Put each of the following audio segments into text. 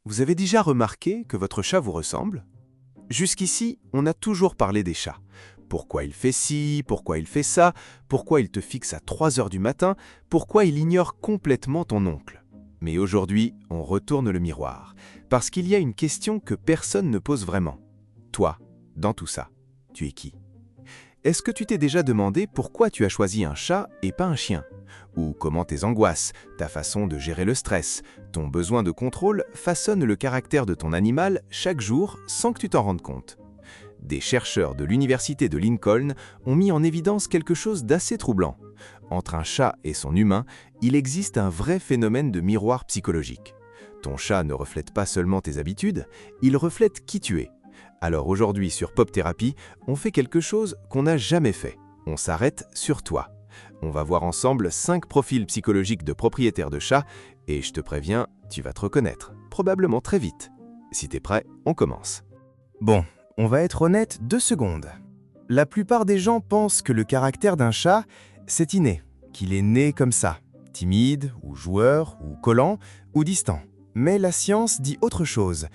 Vous avez déjà remarqué que votre chat vous ressemble? Jusqu'ici, on a toujours parlé des chats. Pourquoi il fait ci, pourquoi il fait ça, pourquoi il te fixe à 3 heures du matin, pourquoi il ignore complètement ton oncle. Mais aujourd'hui, on retourne le miroir, parce qu'il y a une question que personne ne pose vraiment. Toi, dans tout ça, tu es qui? Est-ce que tu t'es déjà demandé pourquoi tu as choisi un chat et pas un chien? Ou comment tes angoisses, ta façon de gérer le stress, ton besoin de contrôle façonnent le caractère de ton animal chaque jour sans que tu t'en rendes compte? Des chercheurs de l'université de Lincoln ont mis en évidence quelque chose d'assez troublant. Entre un chat et son humain, il existe un vrai phénomène de miroir psychologique. Ton chat ne reflète pas seulement tes habitudes, il reflète qui tu es. Alors aujourd'hui sur Pop Therapy, on fait quelque chose qu'on n'a jamais fait. On s'arrête sur toi. On va voir ensemble 5 profils psychologiques de propriétaires de chats et je te préviens, tu vas te reconnaître, probablement très vite. Si t'es prêt, on commence. Bon, on va être honnête 2 secondes. La plupart des gens pensent que le caractère d'un chat, c'est inné, qu'il est né comme ça, timide, ou joueur, ou collant, ou distant. Mais la science dit autre chose.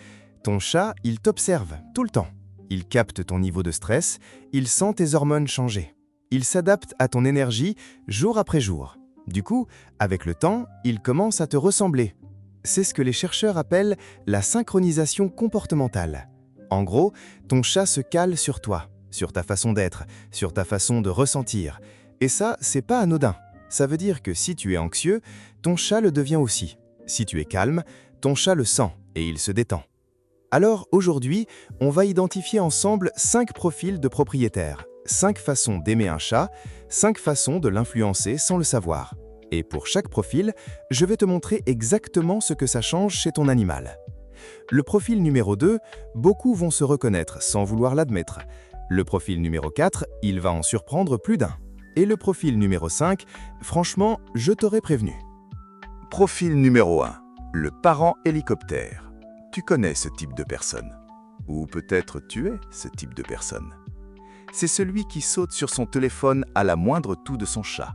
Ton chat, il t'observe tout le temps. Il capte ton niveau de stress, il sent tes hormones changer. Il s'adapte à ton énergie jour après jour. Du coup, avec le temps, il commence à te ressembler. C'est ce que les chercheurs appellent la synchronisation comportementale. En gros, ton chat se cale sur toi, sur ta façon d'être, sur ta façon de ressentir. Et ça, c'est pas anodin. Ça veut dire que si tu es anxieux, ton chat le devient aussi. Si tu es calme, ton chat le sent et il se détend. Alors aujourd'hui, on va identifier ensemble 5 profils de propriétaires, 5 façons d'aimer un chat, 5 façons de l'influencer sans le savoir. Et pour chaque profil, je vais te montrer exactement ce que ça change chez ton animal. Le profil numéro 2, beaucoup vont se reconnaître sans vouloir l'admettre. Le profil numéro 4, il va en surprendre plus d'un. Et le profil numéro 5, franchement, je t'aurais prévenu. Profil numéro 1. Le parent hélicoptère. Tu connais ce type de personne. Ou peut-être tu es ce type de personne. C'est celui qui saute sur son téléphone à la moindre toux de son chat,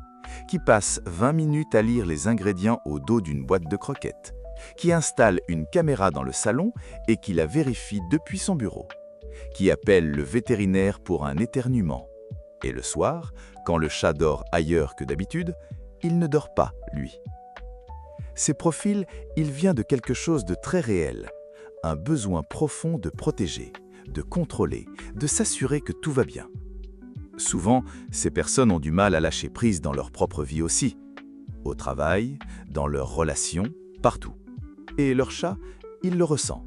qui passe 20 minutes à lire les ingrédients au dos d'une boîte de croquettes, qui installe une caméra dans le salon et qui la vérifie depuis son bureau, qui appelle le vétérinaire pour un éternuement. Et le soir, quand le chat dort ailleurs que d'habitude, il ne dort pas, lui. Ces profils, il vient de quelque chose de très réel, un besoin profond de protéger, de contrôler, de s'assurer que tout va bien. Souvent, ces personnes ont du mal à lâcher prise dans leur propre vie aussi, au travail, dans leurs relations, partout. Et leur chat, il le ressent.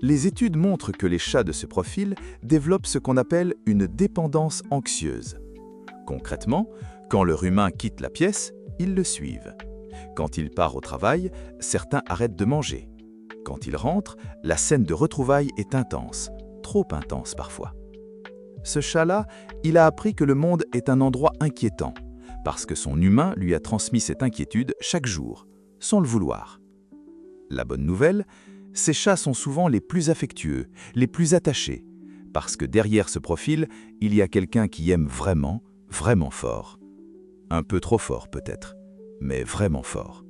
Les études montrent que les chats de ce profil développent ce qu'on appelle une dépendance anxieuse. Concrètement, quand leur humain quitte la pièce, ils le suivent. Quand il part au travail, certains arrêtent de manger. Quand il rentre, la scène de retrouvailles est intense, trop intense parfois. Ce chat-là, il a appris que le monde est un endroit inquiétant, parce que son humain lui a transmis cette inquiétude chaque jour, sans le vouloir. La bonne nouvelle, ces chats sont souvent les plus affectueux, les plus attachés, parce que derrière ce profil, il y a quelqu'un qui aime vraiment, vraiment fort. Un peu trop fort peut-être, mais vraiment fort.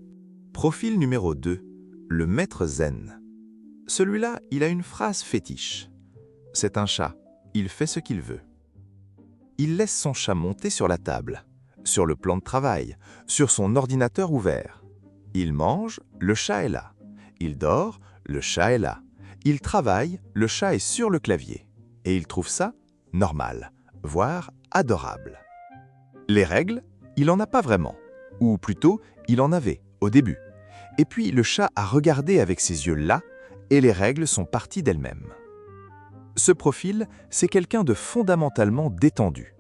Profil numéro 2, le maître zen. Celui-là, il a une phrase fétiche. C'est un chat, il fait ce qu'il veut. Il laisse son chat monter sur la table, sur le plan de travail, sur son ordinateur ouvert. Il mange, le chat est là. Il dort, le chat est là. Il travaille, le chat est sur le clavier. Et il trouve ça normal, voire adorable. Les règles, il n'en a pas vraiment. Ou plutôt, il en avait, au début. Et puis le chat a regardé avec ses yeux là, et les règles sont parties d'elles-mêmes. Ce profil, c'est quelqu'un de fondamentalement détendu,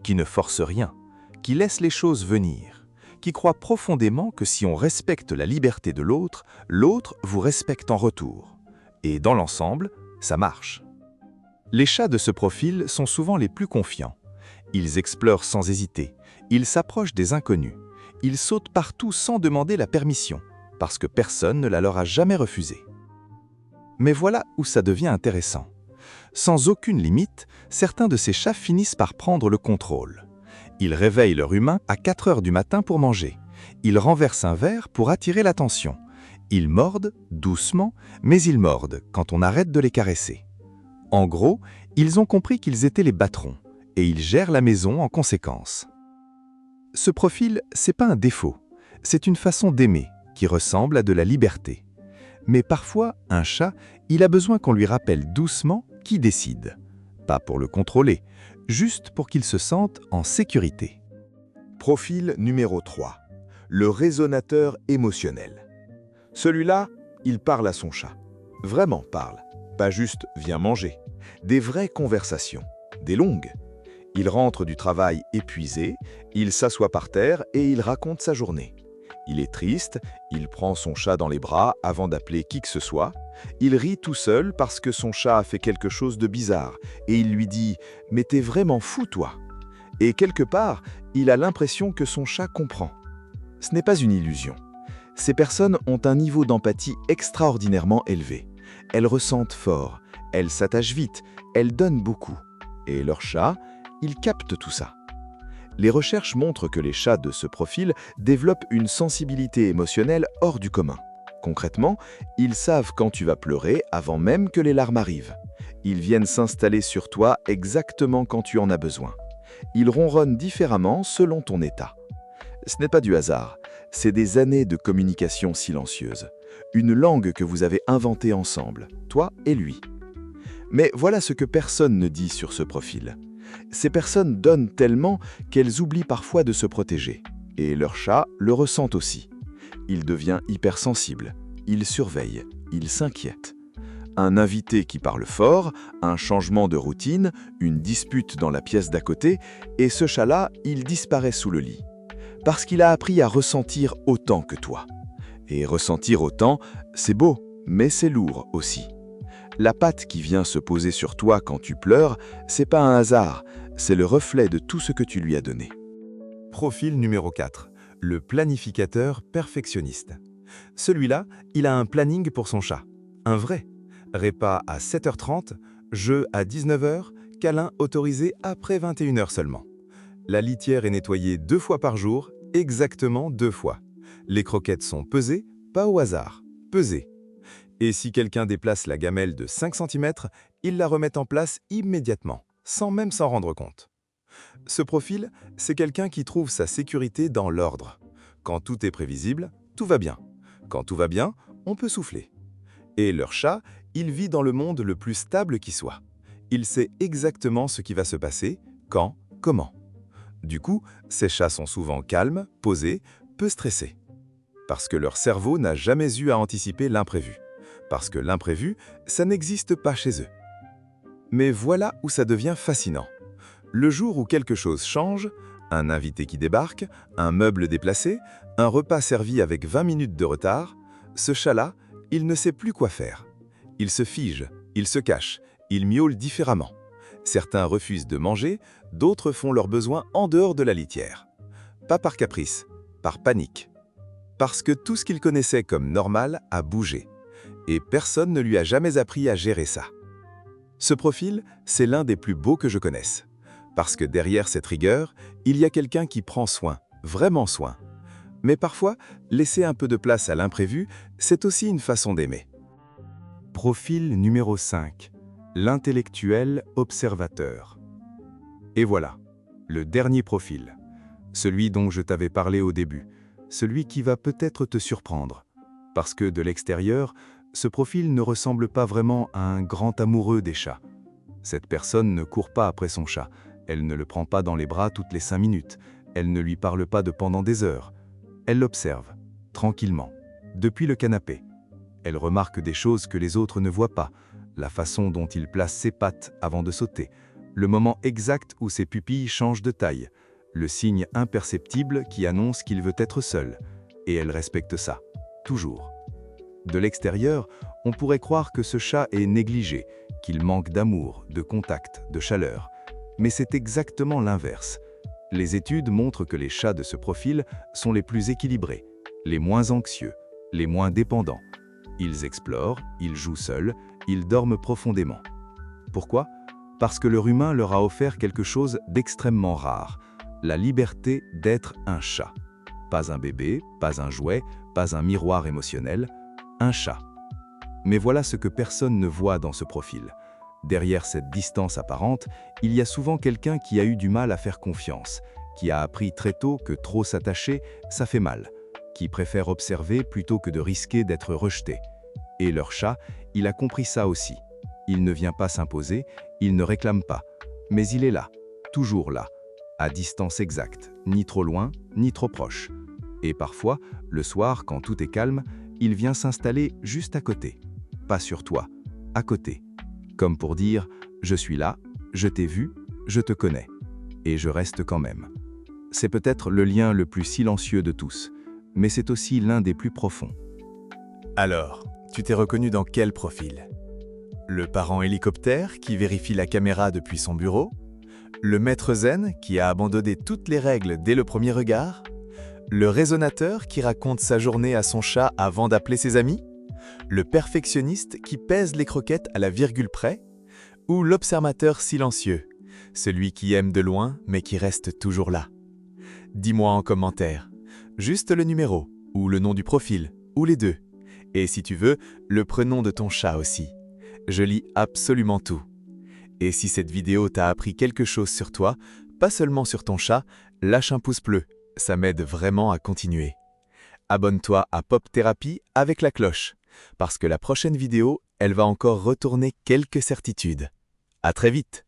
qui ne force rien, qui laisse les choses venir, qui croit profondément que si on respecte la liberté de l'autre, l'autre vous respecte en retour. Et dans l'ensemble, ça marche. Les chats de ce profil sont souvent les plus confiants. Ils explorent sans hésiter, ils s'approchent des inconnus, ils sautent partout sans demander la permission, parce que personne ne la leur a jamais refusée. Mais voilà où ça devient intéressant. Sans aucune limite, certains de ces chats finissent par prendre le contrôle. Ils réveillent leur humain à 4 heures du matin pour manger. Ils renversent un verre pour attirer l'attention. Ils mordent doucement, mais ils mordent quand on arrête de les caresser. En gros, ils ont compris qu'ils étaient les patrons et ils gèrent la maison en conséquence. Ce profil, c'est pas un défaut, c'est une façon d'aimer qui ressemble à de la liberté. Mais parfois, un chat, il a besoin qu'on lui rappelle doucement qui décide. Pas pour le contrôler, juste pour qu'il se sente en sécurité. Profil numéro 3. Le résonateur émotionnel. Celui-là, il parle à son chat. Vraiment parle. Pas juste « viens manger ». Des vraies conversations. Des longues. Il rentre du travail épuisé, il s'assoit par terre et il raconte sa journée. Il est triste, il prend son chat dans les bras avant d'appeler qui que ce soit. Il rit tout seul parce que son chat a fait quelque chose de bizarre et il lui dit « mais t'es vraiment fou toi ». Et quelque part, il a l'impression que son chat comprend. Ce n'est pas une illusion. Ces personnes ont un niveau d'empathie extraordinairement élevé. Elles ressentent fort, elles s'attachent vite, elles donnent beaucoup. Et leur chat, il capte tout ça. Les recherches montrent que les chats de ce profil développent une sensibilité émotionnelle hors du commun. Concrètement, ils savent quand tu vas pleurer avant même que les larmes arrivent. Ils viennent s'installer sur toi exactement quand tu en as besoin. Ils ronronnent différemment selon ton état. Ce n'est pas du hasard, c'est des années de communication silencieuse. Une langue que vous avez inventée ensemble, toi et lui. Mais voilà ce que personne ne dit sur ce profil. Ces personnes donnent tellement qu'elles oublient parfois de se protéger. Et leur chat le ressent aussi. Il devient hypersensible, il surveille, il s'inquiète. Un invité qui parle fort, un changement de routine, une dispute dans la pièce d'à côté, et ce chat-là, il disparaît sous le lit. Parce qu'il a appris à ressentir autant que toi. Et ressentir autant, c'est beau, mais c'est lourd aussi. La patte qui vient se poser sur toi quand tu pleures, c'est pas un hasard, c'est le reflet de tout ce que tu lui as donné. Profil numéro 4. Le planificateur perfectionniste. Celui-là, il a un planning pour son chat. Un vrai. Repas à 7h30, jeu à 19h, câlin autorisé après 21h seulement. La litière est nettoyée 2 fois par jour, exactement 2 fois. Les croquettes sont pesées, pas au hasard, pesées. Et si quelqu'un déplace la gamelle de 5 cm, il la remet en place immédiatement, sans même s'en rendre compte. Ce profil, c'est quelqu'un qui trouve sa sécurité dans l'ordre. Quand tout est prévisible, tout va bien. Quand tout va bien, on peut souffler. Et leur chat, il vit dans le monde le plus stable qui soit. Il sait exactement ce qui va se passer, quand, comment. Du coup, ces chats sont souvent calmes, posés, peu stressés. Parce que leur cerveau n'a jamais eu à anticiper l'imprévu. Parce que l'imprévu, ça n'existe pas chez eux. Mais voilà où ça devient fascinant. Le jour où quelque chose change, un invité qui débarque, un meuble déplacé, un repas servi avec 20 minutes de retard, ce chat-là, il ne sait plus quoi faire. Il se fige, il se cache, il miaule différemment. Certains refusent de manger, d'autres font leurs besoins en dehors de la litière. Pas par caprice, par panique. Parce que tout ce qu'il connaissait comme normal a bougé. Et personne ne lui a jamais appris à gérer ça. Ce profil, c'est l'un des plus beaux que je connaisse. Parce que derrière cette rigueur, il y a quelqu'un qui prend soin, vraiment soin. Mais parfois, laisser un peu de place à l'imprévu, c'est aussi une façon d'aimer. Profil numéro 5. L'intellectuel observateur. Et voilà, le dernier profil. Celui dont je t'avais parlé au début. Celui qui va peut-être te surprendre. Parce que de l'extérieur, ce profil ne ressemble pas vraiment à un grand amoureux des chats. Cette personne ne court pas après son chat. Elle ne le prend pas dans les bras toutes les 5 minutes. Elle ne lui parle pas de pendant des heures. Elle l'observe, tranquillement, depuis le canapé. Elle remarque des choses que les autres ne voient pas, la façon dont il place ses pattes avant de sauter, le moment exact où ses pupilles changent de taille, le signe imperceptible qui annonce qu'il veut être seul. Et elle respecte ça, toujours. De l'extérieur, on pourrait croire que ce chat est négligé, qu'il manque d'amour, de contact, de chaleur. Mais c'est exactement l'inverse. Les études montrent que les chats de ce profil sont les plus équilibrés, les moins anxieux, les moins dépendants. Ils explorent, ils jouent seuls, ils dorment profondément. Pourquoi? Parce que leur humain leur a offert quelque chose d'extrêmement rare, la liberté d'être un chat. Pas un bébé, pas un jouet, pas un miroir émotionnel, un chat. Mais voilà ce que personne ne voit dans ce profil. Derrière cette distance apparente, il y a souvent quelqu'un qui a eu du mal à faire confiance, qui a appris très tôt que trop s'attacher, ça fait mal, qui préfère observer plutôt que de risquer d'être rejeté. Et leur chat, il a compris ça aussi. Il ne vient pas s'imposer, il ne réclame pas, mais il est là, toujours là, à distance exacte, ni trop loin, ni trop proche. Et parfois, le soir, quand tout est calme, il vient s'installer juste à côté. Pas sur toi, à côté. Comme pour dire « je suis là, je t'ai vu, je te connais. Et je reste quand même ». C'est peut-être le lien le plus silencieux de tous, mais c'est aussi l'un des plus profonds. Alors, tu t'es reconnu dans quel profil? Le parent hélicoptère qui vérifie la caméra depuis son bureau? Le maître zen qui a abandonné toutes les règles dès le premier regard? Le raisonnateur qui raconte sa journée à son chat avant d'appeler ses amis? Le perfectionniste qui pèse les croquettes à la virgule près? Ou l'observateur silencieux, celui qui aime de loin mais qui reste toujours là? Dis-moi en commentaire, juste le numéro, ou le nom du profil, ou les deux. Et si tu veux, le prénom de ton chat aussi. Je lis absolument tout. Et si cette vidéo t'a appris quelque chose sur toi, pas seulement sur ton chat, lâche un pouce bleu, ça m'aide vraiment à continuer. Abonne-toi à Pop Thérapie avec la cloche, parce que la prochaine vidéo, elle va encore retourner quelques certitudes. À très vite!